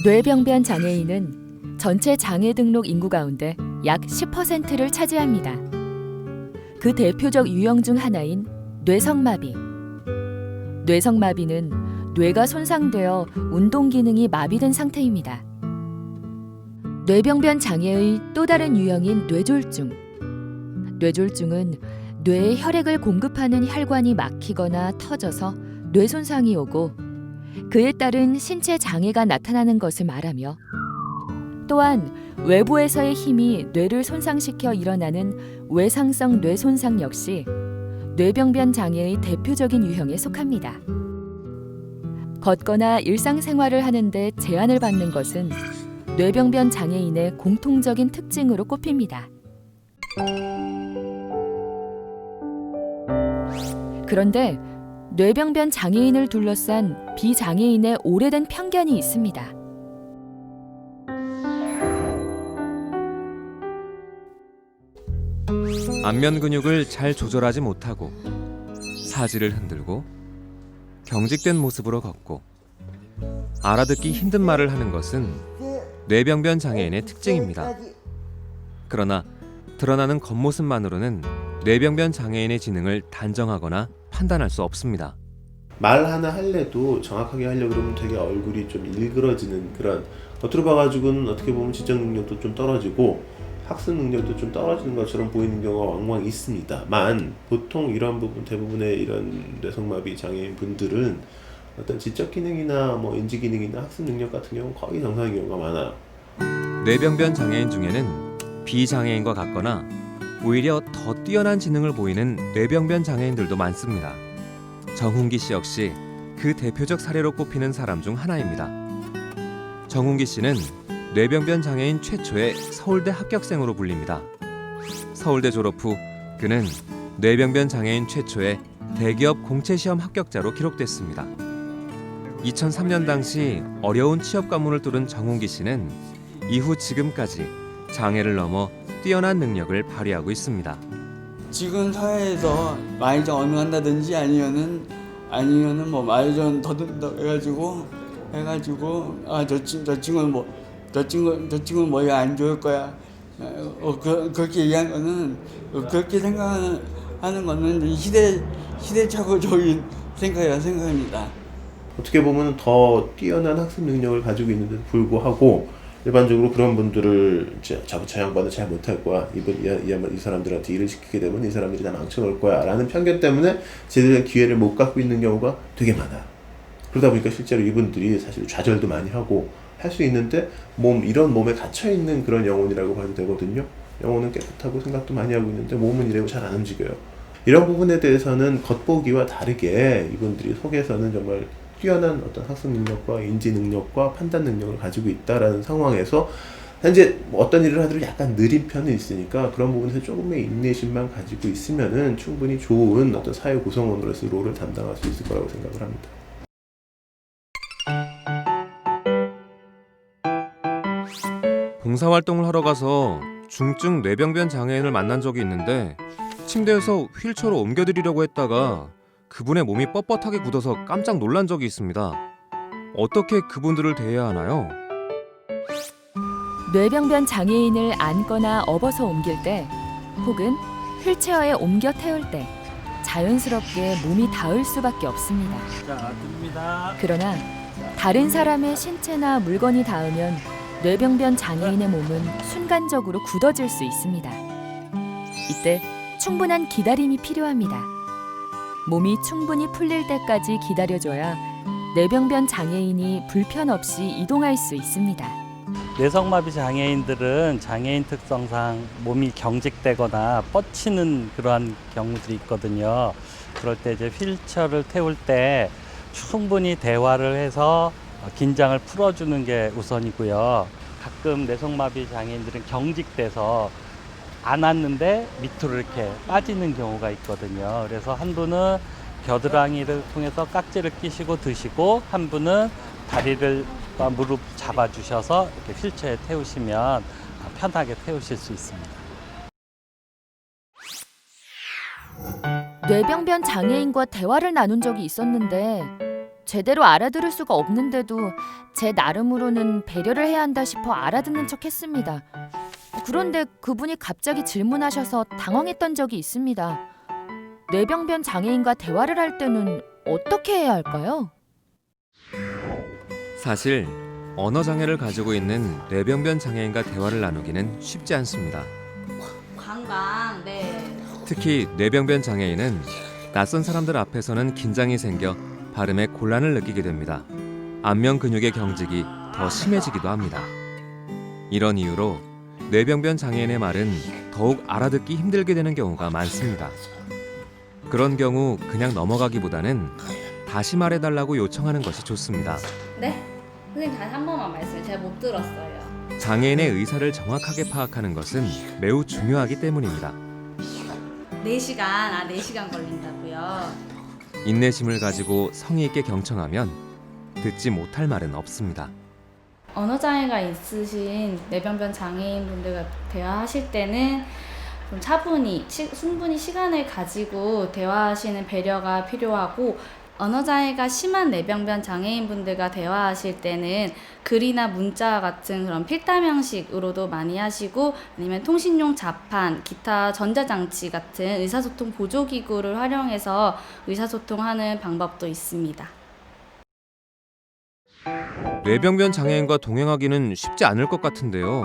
뇌병변 장애인은 전체 장애 등록 인구 가운데 약 10%를 차지합니다. 그 대표적 유형 중 하나인 뇌성마비. 뇌성마비는 뇌가 손상되어 운동 기능이 마비된 상태입니다. 뇌병변 장애의 또 다른 유형인 뇌졸중. 뇌졸중은 뇌에 혈액을 공급하는 혈관이 막히거나 터져서 뇌 손상이 오고 그에 따른 신체 장애가 나타나는 것을 말하며 또한 외부에서의 힘이 뇌를 손상시켜 일어나는 외상성 뇌 손상 역시 뇌병변 장애의 대표적인 유형에 속합니다. 걷거나 일상생활을 하는데 제한을 받는 것은 뇌병변 장애인의 공통적인 특징으로 꼽힙니다. 그런데 뇌병변 장애인을 둘러싼 비장애인의 오래된 편견이 있습니다. 안면 근육을 잘 조절하지 못하고 사지를 흔들고 경직된 모습으로 걷고 알아듣기 힘든 말을 하는 것은 뇌병변 장애인의 특징입니다. 그러나 드러나는 겉모습만으로는 뇌병변 장애인의 지능을 단정하거나 판단할 수 없습니다. 말 하나 할래도 정확하게 하려고 그러면 되게 얼굴이 좀 일그러지는 그런, 겉으로 봐가지고는 어떻게 보면 지적 능력도 좀 떨어지고 학습 능력도 좀 떨어지는 것처럼 보이는 경우가 왕왕 있습니다만, 보통 이런 부분, 대부분의 이런 뇌성마비 장애인 분들은 어떤 지적 기능이나 뭐 인지 기능이나 학습 능력 같은 경우는 거의 정상인 경우가 많아요. 뇌병변 장애인 중에는 비장애인과 같거나 오히려 더 뛰어난 지능을 보이는 뇌병변 장애인들도 많습니다. 정훈기 씨 역시 그 대표적 사례로 꼽히는 사람 중 하나입니다. 정훈기 씨는 뇌병변 장애인 최초의 서울대 합격생으로 불립니다. 서울대 졸업 후 그는 뇌병변 장애인 최초의 대기업 공채시험 합격자로 기록됐습니다. 2003년 당시 어려운 취업 관문을 뚫은 정훈기 씨는 이후 지금까지 장애를 넘어 뛰어난 능력을 발휘하고 있습니다. 지금 사회에서 많이 좀 언행한다든지 아니면은 뭐 많이 좀 더듬더 해가지고 저 친구는 뭐가 안 좋을 거야. 그렇게 얘기하는 거는, 그렇게 생각하는 거는 시대착오적인 생각입니다. 어떻게 보면 더 뛰어난 학습 능력을 가지고 있는데도 불구하고 일반적으로 그런 분들을 저 양반은 잘 못할 거야, 이 사람들한테 일을 시키게 되면 이 사람들이 다 망쳐놓을 거야 라는 편견 때문에 제대로 기회를 못 갖고 있는 경우가 되게 많아요. 그러다 보니까 실제로 이분들이 사실 좌절도 많이 하고 할 수 있는데 이런 몸에 갇혀있는 그런 영혼이라고 봐도 되거든요. 영혼은 깨끗하고 생각도 많이 하고 있는데 몸은 이래고 잘 안 움직여요. 이런 부분에 대해서는 겉보기와 다르게 이분들이 속에서는 정말 뛰어난 어떤 학습 능력과 인지 능력과 판단 능력을 가지고 있다라는 상황에서 현재 어떤 일을 하더라도 약간 느린 편이 있으니까 그런 부분에서 조금의 인내심만 가지고 있으면은 충분히 좋은 어떤 사회 구성원으로서 롤을 담당할 수 있을 거라고 생각을 합니다. 봉사활동을 하러 가서 중증 뇌병변 장애인을 만난 적이 있는데 침대에서 휠체어로 옮겨드리려고 했다가 그분의 몸이 뻣뻣하게 굳어서 깜짝 놀란 적이 있습니다. 어떻게 그분들을 대해야 하나요? 뇌병변 장애인을 안거나 업어서 옮길 때 혹은 휠체어에 옮겨 태울 때 자연스럽게 몸이 닿을 수밖에 없습니다. 자, 듭니다. 그러나 다른 사람의 신체나 물건이 닿으면 뇌병변 장애인의 몸은 순간적으로 굳어질 수 있습니다. 이때 충분한 기다림이 필요합니다. 몸이 충분히 풀릴 때까지 기다려줘야 뇌병변 장애인이 불편 없이 이동할 수 있습니다. 뇌성마비 장애인들은 장애인 특성상 몸이 경직되거나 뻗치는 그러한 경우들이 있거든요. 그럴 때 이제 휠체어를 태울 때 충분히 대화를 해서 긴장을 풀어주는 게 우선이고요. 가끔 뇌성마비 장애인들은 경직돼서 안았는데 밑으로 이렇게 빠지는 경우가 있거든요. 그래서 한 분은 겨드랑이를 통해서 깍지를 끼시고 드시고, 한 분은 다리를 무릎 잡아주셔서 이렇게 휠체어에 태우시면 편하게 태우실 수 있습니다. 뇌병변 장애인과 대화를 나눈 적이 있었는데 제대로 알아들을 수가 없는데도 제 나름으로는 배려를 해야 한다 싶어 알아듣는 척 했습니다. 그런데 그분이 갑자기 질문하셔서 당황했던 적이 있습니다. 뇌병변 장애인과 대화를 할 때는 어떻게 해야 할까요? 사실 언어 장애를 가지고 있는 뇌병변 장애인과 대화를 나누기는 쉽지 않습니다. 관광, 네. 특히 뇌병변 장애인은 낯선 사람들 앞에서는 긴장이 생겨 발음에 곤란을 느끼게 됩니다. 안면 근육의 경직이 더 심해지기도 합니다. 이런 이유로 뇌병변 장애인의 말은 더욱 알아듣기 힘들게 되는 경우가 많습니다. 그런 경우 그냥 넘어가기보다는 다시 말해달라고 요청하는 것이 좋습니다. 네? 선생님 다시 한 번만 말씀해. 제가 못 들었어요. 장애인의 의사를 정확하게 파악하는 것은 매우 중요하기 때문입니다. 4시간, 4시간 걸린다고요? 인내심을 가지고 성의 있게 경청하면 듣지 못할 말은 없습니다. 언어장애가 있으신 뇌병변 장애인분들과 대화하실 때는 좀 차분히, 충분히 시간을 가지고 대화하시는 배려가 필요하고, 언어장애가 심한 뇌병변 장애인분들과 대화하실 때는 글이나 문자 같은 그런 필담 형식으로도 많이 하시고, 아니면 통신용 자판, 기타 전자장치 같은 의사소통 보조기구를 활용해서 의사소통하는 방법도 있습니다. 뇌병변 장애인과 동행하기는 쉽지 않을 것 같은데요.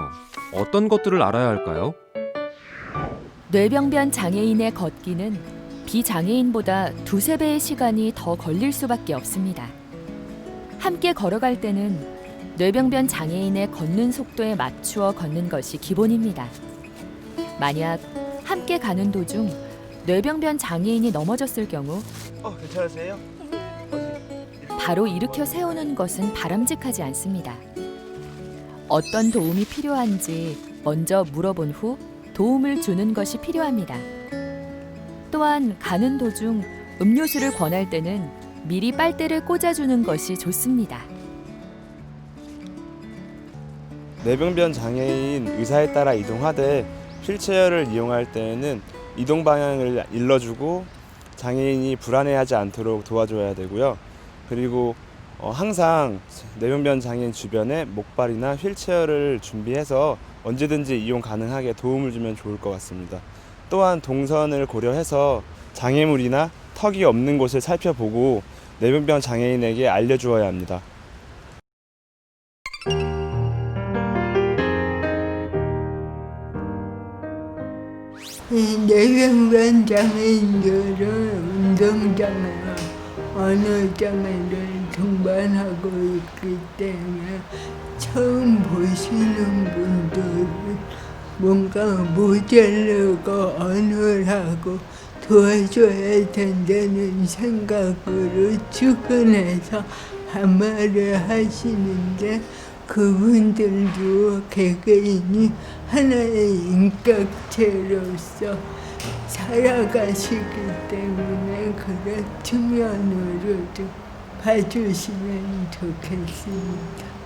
어떤 것들을 알아야 할까요? 뇌병변 장애인의 걷기는 비장애인보다 2~3배의 시간이 더 걸릴 수밖에 없습니다. 함께 걸어갈 때는 뇌병변 장애인의 걷는 속도에 맞추어 걷는 것이 기본입니다. 만약 함께 가는 도중 뇌병변 장애인이 넘어졌을 경우 괜찮으세요? 바로 일으켜 세우는 것은 바람직하지 않습니다. 어떤 도움이 필요한지 먼저 물어본 후 도움을 주는 것이 필요합니다. 또한 가는 도중 음료수를 권할 때는 미리 빨대를 꽂아주는 것이 좋습니다. 뇌병변 장애인 의사에 따라 이동하되 휠체어를 이용할 때에는 이동 방향을 일러주고 장애인이 불안해하지 않도록 도와줘야 되고요. 그리고 항상 뇌병변 장애인 주변에 목발이나 휠체어를 준비해서 언제든지 이용 가능하게 도움을 주면 좋을 것 같습니다. 또한 동선을 고려해서 장애물이나 턱이 없는 곳을 살펴보고 뇌병변 장애인에게 알려주어야 합니다. 뇌병변 장애인들은 운동장애나 언어장애를 동반하고 있기 때문에 처음 보시는 분들은 뭔가 모자르고 어눌하고 도와줘야 된다는 생각으로 출근해서 반말을 하시는데, 그분들도 개개인이 하나의 인격체로서 살아가시기 때문에 그런 측면으로도 봐주시면 좋겠습니다.